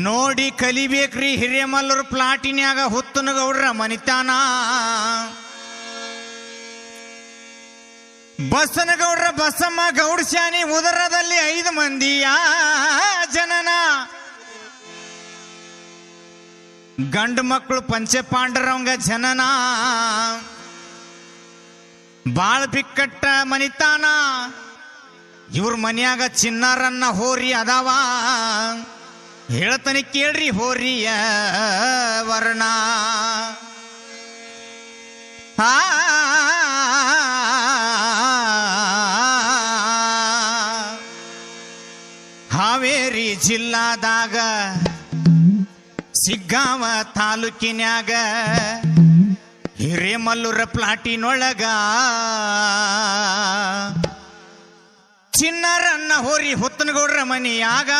ನೋಡಿ ಕಲಿಬೇಕ್ರಿ ಹಿರೇಮಲ್ಲೂರು ಪ್ಲಾಟಿನ್ಯಾಗ ಹುತ್ತನಗೌಡ್ರ ಮನಿತಾನ. ಬಸನಗೌಡ್ರ ಬಸಮ್ಮ ಗೌಡ್ಸ್ಯಾನಿ ಉದರದಲ್ಲಿ 5 ಮಂದಿಯ ಜನನ. ಗಂಡು ಮಕ್ಕಳು ಪಂಚಪಾಂಡರವಂಗ ಜನನ. ಬಾಳ ಬಿಕ್ಕಟ್ಟ ಮನಿತಾನ. ಇವ್ರ ಮನ್ಯಾಗ ಚಿನ್ನಾರನ್ನ ಹೋರಿ ಅದಾವ. ಹೇಳ್ತಾನೆ ಕೇಳ್ರಿ ಹೋರಿಯ ವರ್ಣ. ಹಾವೇರಿ ಜಿಲ್ಲಾದಾಗ ಸಿಗ್ಗಾಂವ ತಾಲೂಕಿನ್ಯಾಗ ಹಿರೇಮಲ್ಲೂರ ಪ್ಲಾಟಿನೊಳಗ ಚಿನ್ನಾರನ್ನ ಹೋರಿ ಹುತ್ತನಗೌಡ್ರ ಮನಿಯಾಗ.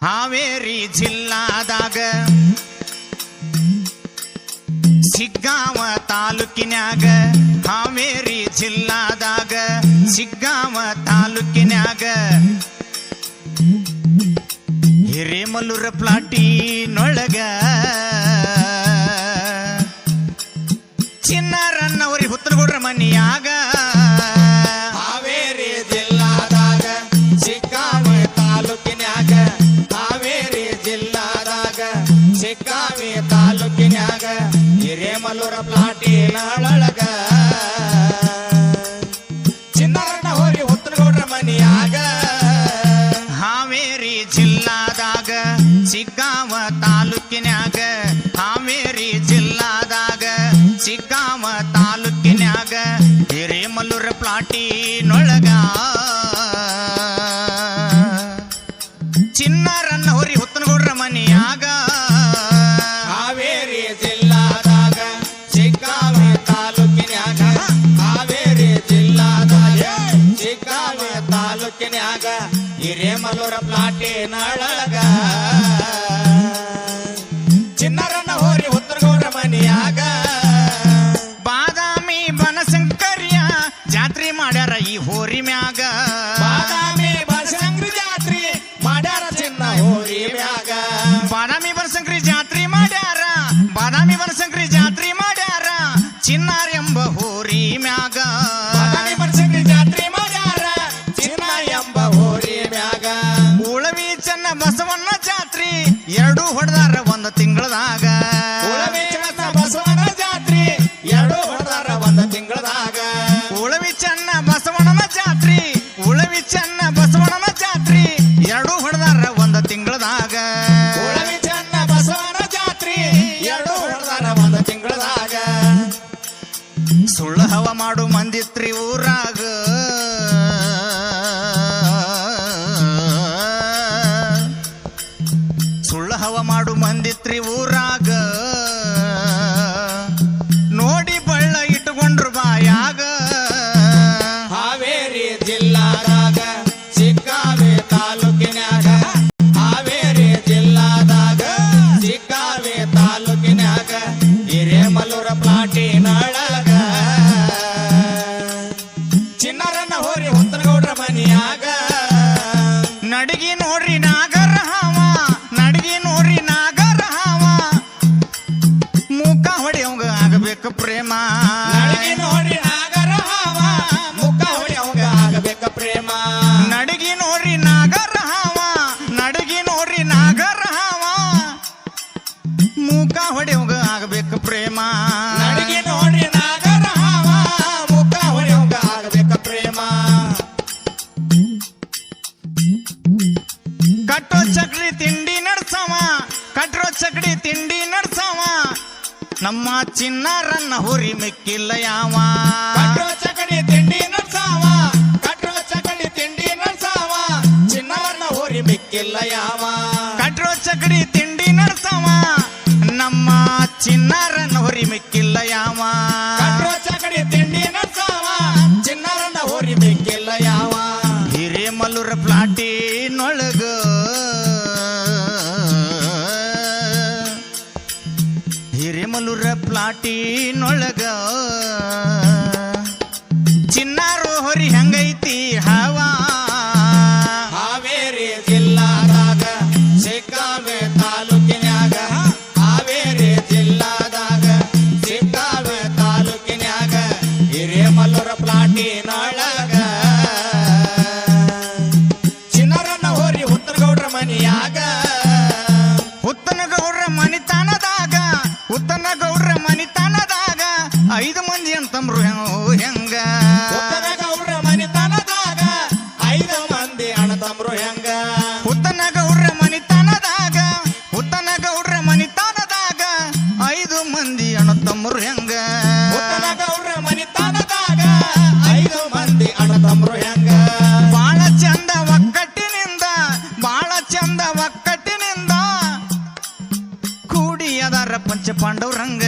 ಹಾವೇರಿ ಜಿಲ್ಲಾದಾಗ ಸಿಗ್ಗಾಂವ ತಾಲೂಕಿನ್ಯಾಗ, ಹಾವೇರಿ ಜಿಲ್ಲಾದಾಗ ಸಿಗ್ಗಾಂವ ತಾಲೂಕಿನ್ಯಾಗ ಹಿರೇಮಲ್ಲೂರ ಪ್ಲಾಟಿನೊಳಗ ಚಿನ್ನಾರನ್ನ ಹೋರಿ ಹುತ್ತನಗೌಡ್ರ ಮನಿಯಾಗ. ಹಾವೇರಿ ಜಿಲ್ಲಾದಾಗ ಸಿಗ್ಗಾಂವ ತಾಲೂಕಿನ್ಯಾಗ, ಹಾವೇರಿ ಜಿಲ್ಲಾದಾಗ ಸಿಗ್ಗಾಂವ ತಾಲೂಕಿನ್ಯಾಗ ಹಿರೇಮಲ್ಲೂರ ಪ್ಲಾಟಿನೊಳಗ ಚಿನ್ನಾರನ್ನ ಹೋರಿ ಹುತ್ತನಗೌಡ್ರ ಮನಿಯಾಗ. ಹಾವೇರಿ ಜಿಲ್ಲಾದಾಗ ಸಿಗ್ಗಾಂವ ತಾಲೂಕಿನ್ಯಾಗ, ಹಾವೇರಿ ಜಿಲ್ಲಾದಾಗ ಸಿಗ್ಗಾಂವ ತಾಲೂಕಿನ್ಯಾಗ ಹಿರೇಮಲ್ಲೂರ ಪ್ಲಾಟಿನೊಳಗ ಚಿನ್ನಾರನ್ನ ಹೋರಿ ಹುತ್ತನಗೌಡ್ರ ಮನಿಯಾಗ. ಹಾವೇರಿ ಜಿಲ್ಲಾದಾಗ ಸಿಗ್ಗಾಂವ ತಾಲೂಕಿನ್ಯಾಗ, ಹಾವೇರಿ ಜಿಲ್ಲಾದಾಗ ಸಿಗ್ಗಾಂವ ತಾಲೂಕಿನ್ಯಾಗ ಹಿರೇಮಲ್ಲೂರ ಪ್ಲಾಟಿನೊಳಗ ಚಿನ್ನಾರನ್ನ ಹೋರಿ ಹುತ್ತನಗೌಡ್ರ ಮನಿಯಾಗ. ಬಾದಾಮಿ ಬನಶಂಕರಿಯ ಜಾತ್ರೆ ಮಾಡ್ಯಾರ ಈ ಹೋರಿ ಮ್ಯಾಗ. ಬಾದಾಮಿ ಬನಶಂಕರಿ ಜಾತ್ರೆ ಮಾಡ್ಯಾರ ಚಿನ್ನ ಹೋರಿ ಮ್ಯಾಗ. ಬಾದಾಮಿ ಬನಶಂಕರಿ ಜಾತ್ರೆ ಮಾಡ್ಯಾರ, ಬಾದಾಮಿ ಬನಶಂಕರಿ ಜಾತ್ರೆ ಮಾಡ್ಯಾರ ಚಿನ್ನಾರ ಎಂಬ ಹೋರಿ ಮ್ಯಾಗ. ಬಾದಾಮಿ ಬನಶಂಕರಿ ಜಾತ್ರೆ ಮಾಡ್ಯಾರ ಚಿನ್ನ ಎಂಬ ಹೋರಿ ಮ್ಯಾಗ. ಉಳವಿ ಚೆನ್ನ ಬಸವಣ್ಣ ಜಾತ್ರೆ 2 ಹೊಡೆದಾರ 1 ತಿಂಗಳದಾಗ. ಉಳವಿ ಚೆನ್ನ ಬಸವಣ್ಣ ಜಾತ್ರೆ 2 ಹೊಡೆದಾರ 1 ತಿಂಗಳದಾಗ. ಉಳವಿ ಚೆನ್ನ ಬಸವಣ್ಣನ ಜಾತ್ರೆ, ಉಳವಿ ಚೆನ್ನ ಬಸವಣ್ಣನ ಜಾತ್ರೆ 2 ಹೊಡೆದಾರ 1 ತಿಂಗಳದಾಗ. ಉಳವಿ ಚೆನ್ನ ಬಸವಣ್ಣ ಜಾತ್ರೆ 2 ಹೊಡೆದಾರ 1 ತಿಂಗಳದಾಗ. ಸುಳ್ಳು ಹವ ಮಾಡು ಮಂದಿತ್ರಿ ಊರಾಗ. ಸುಳ್ಳು ಹವ ಮಾಡು ಮಂದಿತ್ರಿ ಊರಾಗ. ನೋಡಿ ಬಳ್ಳ ಇಟ್ಟುಕೊಂಡ್ರು ಬಾಯಾಗ. ಹಾವೇರಿ ಜಿಲ್ಲಾದಾಗ ಸಿಗ್ಗಾಂವ ತಾಲೂಕಿನ್ಯಾಗ, ಹಾವೇರಿ ಜಿಲ್ಲಾದಾಗ ಸಿಗ್ಗಾಂವ ತಾಲೂಕಿನ್ಯಾಗ ಹಿರೇಮಲ್ಲೂರ ಪ್ಲಾಟಿನೊಳಗ ಚಿನ್ನಾರನ್ನ ಹೋರಿ ಹುತ್ತನಗೌಡ್ರ ಮನಿಯಾಗ. ನಡಗಿ ನೋಡ್ರಿ ನಾಗರ ಹಾವ, ನಡಗಿ ನೋಡ್ರಿ ನಾಗರ ಹಾವ, ಮುಖ ಹೊಡೆಯವಂಗ ಆಗಬೇಕು ಪ್ರೇಮ. ನಡಗಿ ನೋಡಿ ನಾಗರ ಹಾವ, ಮುಖ ಹೊಡೆಯವಂಗ ಆಗಬೇಕ ಪ್ರೇಮ. ನಡಗಿ ನೋಡ್ರಿ ನಾಗರ ಹಾವ, ನಡಗಿ ನೋಡ್ರಿ ನಾಗರ ಹಾವ, ಮುಖ ಹೊಡೆಯವಂಗ ಆಗಬೇಕು ಪ್ರೇಮ. ನಡಗಿ ನೋಡಿ ನಾಗರ ಹಾವ, ಮುಖ ಹೊಡೆಯವಂಗ ಆಗಬೇಕ ಪ್ರೇಮ. ಕಟ್ಟೋ ಚಕ್ರಿ ತಿಂಡಿ ನಡ್ಸವ, ಕಟ್ಟೋ ಚಕ್ರಿ ತಿಂಡಿ ನಡ್ಸವ, ನಮ್ಮ ಚಿನ್ನಾರನ್ನ ಹುರಿ ಮಿಕ್ಕಿಲ್ಲ ಯಾವ. ಕಟ್ಟೋ ಚಕಡಿ ತಿಂಡಿ ನಡ್ಸಾವ, ಕಟ್ಟೋ ಚಕಡಿ ತಿಂಡಿ ನಡ್ಸಾವ, ಚಿನ್ನವನ್ನ ಹೋರಿ ಮಿಕ್ಕಿಲ್ಲ ಯಾವ. ಕಟ್ಟೋ ಚಕ್ರಿ ತಿಂಡಿ ನಡ್ಸವ, ನಮ್ಮ ಚಿನ್ನಾರನ್ನ ಹೊರಿ ಮಿಕ್ಕಿಲ್ಲ ಯಾವ ಕಟ್ಟೋ ಚಕಡಿ ತಿಂಡಿ ನಡ್ಸವ ಚಿನ್ನಾರನ್ನ ಹೋರಿ ಬೇಕಿಲ್ಲ ಯಾವ ಹಿರೇಮಲ್ಲೂರ ಪ್ಲಾಟಿನೊಳಗ ಹಿರೇಮಲ್ಲೂರ ಪ್ಲಾಟಿನೊಳಗ ಚಿನ್ನಾರು ಹೊರಿ ಹೆಂಗೈತಿ ಹವಾ ಹಾವೇರಿ ಜಿಲ್ಲಾದಾಗ ಸಿಕ್ಕಾವೆ ತಾಲೂಕಿನ್ಯಾಗ ಹಾವೇರಿ ಜಿಲ್ಲಾದಾಗ ಸಿಕ್ಕಾವೆ ತಾಲೂಕಿನ್ಯಾಗ ಹಿರೇಮಲ್ಲೂರ ಪ್ಲಾಟಿನೊಳಗ ಚಿನ್ನರನ್ನ ಹೋರಿ ಹುತ್ತನಗೌಡ್ರ ಮನಿಯಾಗ ಹುತ್ತನಗೌಡ್ರ ಮನಿತನದಾಗ ಹುತ್ತನಗೌಡ್ರ ಮನಿತನದಾಗ 5 ಮಂದಿ ಅಂತಂಬ್ರು ಹೆಂಗ ಹುತ್ತನಗೌಡ್ರ ಮನಿತನದಾಗ 5 ಮಂದಿ ಅಣ್ಣತಮ್ರು ಹೆಂಗ ಹುತ್ತನಗೌಡ್ರ ಮನಿತನದಾಗ ಹುತ್ತನಗೌಡ್ರ ಮನಿತನದಾಗ 5 ಮಂದಿ ಅಣ್ಣತಮ್ಮರು ಹೆಂಗ ಹುತ್ತನಗೌಡ್ರ ಮನಿತನದಾಗ 5 ಮಂದಿ ಅಣ್ಣತಮ್ರು ಹೆಂಗ ಬಾಳ ಚಂದ ಒಕ್ಕಟ್ಟಿನಿಂದ ಬಾಳ ಚಂದ ಒಕ್ಕಟ್ಟಿನಿಂದ ಕೂಡಿ ಅದರ ಪಂಚ ಪಾಂಡವರಂಗ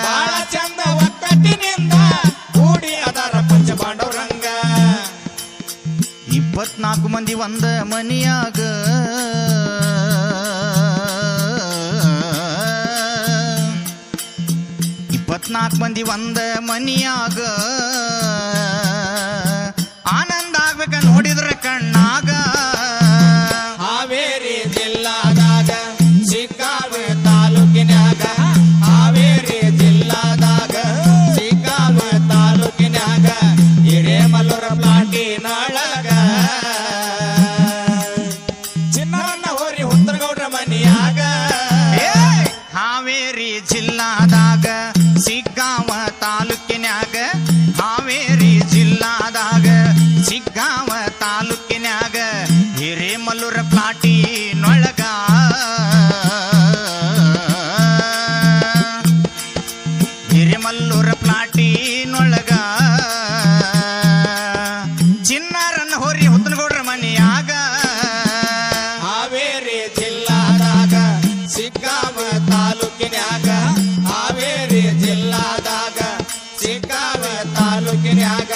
ಬಾಳ ಚಂದ ಒಕ್ಕಟ್ಟಿನಿಂದ ಕೂಡಿ ಅದರ ಪಂಚಪಾಂಡವರಂಗ 24 ಮಂದಿ ಒಂದ ಮನಿಯಾಗ 24 ಮಂದಿ ಒಂದ ಮನಿಯಾಗ ಆನಂದ ಆಗ್ಬೇಕ ನೋಡಿದ್ರ ಕಣ್ಣಾಗ ಹಾವೇರಿ ಜಿಲ್ಲಾದಾಗ ಸಿಕ್ಕಾವೆ ತಾಲೂಕಿನ್ಯಾಗ ಹಾವೇರಿ ಜಿಲ್ಲಾದಾಗ ಸಿಕ್ಕಾವೆ ತಾಲೂಕಿನ್ಯಾಗ ಹಿರೇಮಲ್ಲೂರ ಪ್ಲಾಟಿನೊಳಗ ಚಿನ್ನರನ್ನ ಹೋರಿ ಹುತ್ತನಗೌಡ್ರ ಮನಿಯಾಗ ಏ, ಹಾವೇರಿ ಜಿಲ್ಲಾದಾಗ ಸಿಗ್ಗಾಂವ ತಾಲೂಕಿನ್ಯಾಗ ಹಾವೇರಿ ಜಿಲ್ಲಾದಾಗ ಸಿಗ್ಗಾಂವ ತಾಲೂಕಿನ್ಯಾಗ ಹಿರೇಮಲ್ಲೂರ ಪ್ಲಾಟಿನೊಳಗ ಹಿರೇಮಲ್ಲೂರ ಪ್ಲಾಟಿನೊಳಗ ಚಿನ್ನಾರನ್ನ ಹೊರಿ ಹುತ್ತನಗೌಡ್ರ ಮನಿಯಾಗ ಹಾವೇರಿ ಜಿಲ್ಲಾದಾಗ ಸಿಕ್ಕಾವೆ ತಾಲೂಕಿನ್ಯಾಗ ಹಾವೇರಿ ಜಿಲ್ಲಾದಾಗ ಸಿಕ್ಕಾವೆ ತಾಲೂಕಿನ್ಯಾಗ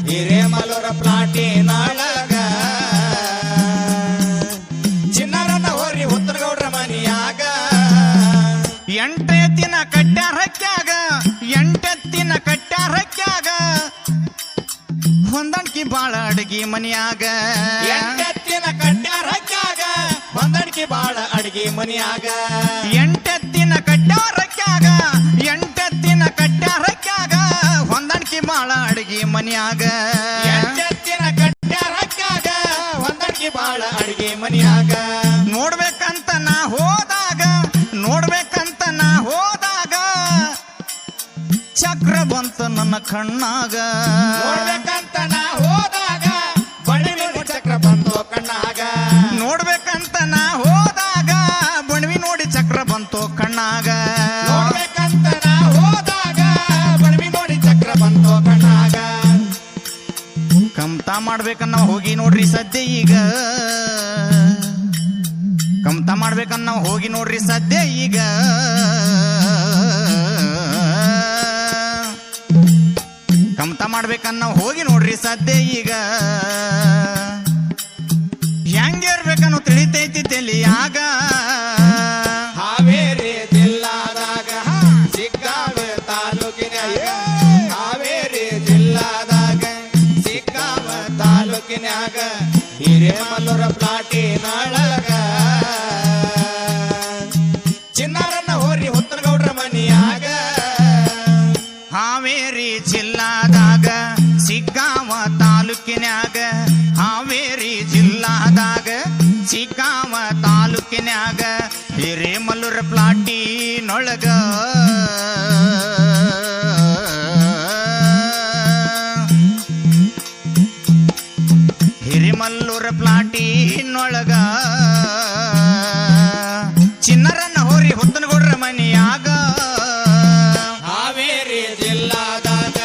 ಹಿರೇಮಲ್ಲೂರ ಪ್ಲಾಟಿನೊಳಗ ಚಿನ್ನರನ್ನ ಹೋರಿ ಹುತ್ತನಗೌಡ್ರ ಮನಿಯಾಗ 8 ಎತ್ತಿನ ಕಟ್ಟ್ಯಾರ ಹಕ್ಕ್ಯಾಗ 8 ಎತ್ತಿನ ಕಟ್ಟ್ಯಾರ ಹಕ್ಕ್ಯಾಗ ಹೊಂದಾಣಿಕೆ ಬಾಳ ಅಡಗಿ ಮನಿಯಾಗ ಎಂಟೆತ್ತಿನ ಕಟ್ಟ್ಯಾರ ಹಕ್ಕ್ಯಾಗ ಹೊಂದಾಣಿಕೆ ಬಾಳ ಅಡಿಗೆ ಮನಿಯಾಗ 8 ಎತ್ತಿನ ಕಟ್ಟ್ಯಾರ ಹಕ್ಕ್ಯಾಗ 8 ಎತ್ತಿನ ಕಟ್ಟ್ಯಾರ ಹಕ್ಕ್ಯಾಗ ಹೊಂದಾಣಿಕೆ ಬಾಳ ಅಡಗಿ ಮನಿಯಾಗ ಎಂಟೆತ್ತಿನ ಕಟ್ಟ್ಯಾರ ಹಕ್ಕ್ಯಾಗ ಹೊಂದಾಣಿಕೆ ಬಾಳ ಅಡಿಗೆ ಮನಿಯಾಗ ನೋಡ್ಬೇಕಂತ ನಾ ಹೋದಾಗ ನೋಡ್ಬೇಕಂತ ನಾ ಹೋದಾಗ ಚಕ್ರ ಬಂತ ನನ್ನ ಕಣ್ಣಾಗ ನೋಡ್ಬೇಕಂತ ನಾ ಹೋದಾಗ ಬಣವಿ ಚಕ್ರ ಬಂತು ಕಣ್ಣಾಗ ನೋಡ್ಬೇಕಂತ ನಾ ಹೋದಾಗ ಬಣವಿ ನೋಡಿ ಚಕ್ರ ಬಂತು ಕಣ್ಣಾಗ ನೋಡ್ಬೇಕಂತ ನಾ ಹೋದಾಗ ಬಣವಿ ನೋಡಿ ಚಕ್ರ ಬಂತು ಕಣ್ಣಾಗ ಕಮ್ತಾ ಮಾಡ್ಬೇಕನ್ನ ಹೋಗಿ ನೋಡ್ರಿ ಸದ್ಯ ಈಗ ಕಮ್ತಾ ಮಾಡ್ಬೇಕನ್ನ ಹೋಗಿ ನೋಡ್ರಿ ಸದ್ಯ ಈಗ ಕಮ್ತಾ ಮಾಡ್ಬೇಕನ್ನ ಹೋಗಿ ನೋಡ್ರಿ ಸದ್ಯ ಈಗ ಹೆಂಗಿರ್ಬೇಕನ್ನೋ ತಿಳಿತೈತಿ ತಲಿಯಾಗ ಹಾವೇರಿ ಜಿಲ್ಲಾದಾಗ ಸಿಕ್ಕಾವೆ ತಾಲೂಕಿನ್ಯಾಗ ಹಾವೇರಿ ಜಿಲ್ಲಾದಾಗ ಸಿಕ್ಕಾವೆ ತಾಲೂಕಿನ್ಯಾಗ ಹಿರೇಮಲ್ಲೂರ ಪ್ಲಾಟಿನೊಳಗ ಚಿನ್ನಾರನ್ನ ಹೋರಿ ಹುತ್ತನಗೌಡ್ರ ಮನಿಯಾಗ ಹಾವೇರಿ ಜಿಲ್ಲಾದಾಗ ಸಿಗ್ಗಾಂವ ತಾಲೂಕಿನ್ಯಾಗ ಹಾವೇರಿ ಜಿಲ್ಲಾದಾಗ ಸಿಗ್ಗಾಂವ ತಾಲೂಕಿನ್ಯಾಗ ಹಿರೇಮಲ್ಲೂರ ಪ್ಲಾಟಿನೊಳಗ ಹಿರೇಮಲ್ಲೂರ ಪ್ಲಾಟಿನೊಳಗ ಚಿನ್ನರನ್ನ ಹೋರಿ ಹುತ್ತನಗೌಡ್ರ ಮನಿಯಾಗ ಹಾವೇರಿ ಜಿಲ್ಲಾದಾಗ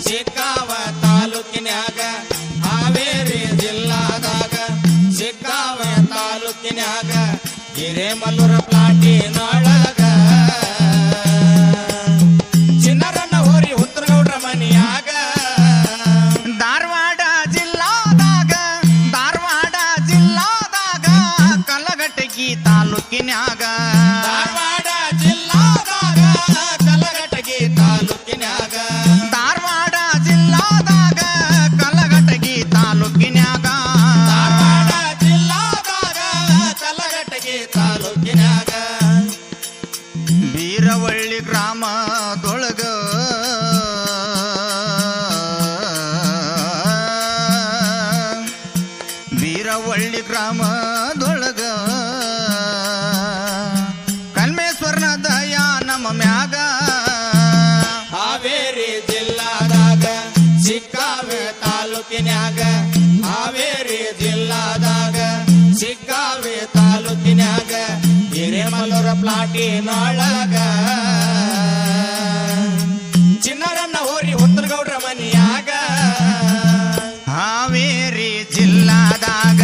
ಸಿಕ್ಕಾವ ತಾಲೂಕಿನ್ಯಾಗ ಹಾವೇರಿ ಜಿಲ್ಲಾದಾಗ ಸಿಕ್ಕಾವ ತಾಲೂಕಿನ್ಯಾಗ ಹಿರೇಮಲ್ಲೂರ ಪ್ಲಾಟಿನೊಳಗ ಬೀರವಳ್ಳಿ ಗ್ರಾಮದೊಳಗ ಬೀರವಳ್ಳಿ ಗ್ರಾಮದೊಳಗ ಕಲ್ಮೇಶ್ವರನ ದಯ ನಮ್ಮ ಮ್ಯಾಗ ಹಾವೇರಿ ಜಿಲ್ಲಾದಾಗ ಸಿಕ್ಕಾವೆ ತಾಲೂಕಿನ್ಯಾಗ ಹಾವೇರಿ ಜಿಲ್ಲಾದಾಗ ಸಿಕ್ಕಾವೆ ತಾಲೂಕಿನ್ಯಾಗ ಹಿರೇಮಲ್ಲೂರ ಪ್ಲಾಟಿನೊಳಗ ಚಿನ್ನರನ್ನ ಹೋರಿ ಹುತ್ತರಗೌಡ್ರ ಮನಿಯಾಗ ಹಾವೇರಿ ಜಿಲ್ಲಾದಾಗ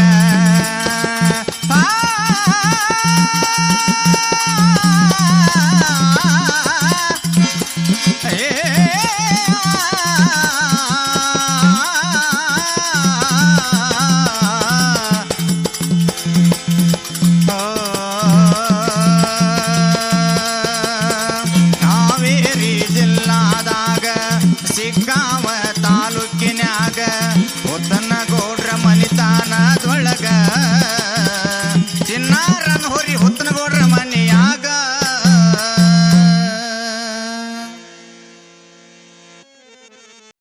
ಹಾವೇರಿ ಜಿಲ್ಲಾದಾಗ ಸಿಕ್ಕಾವ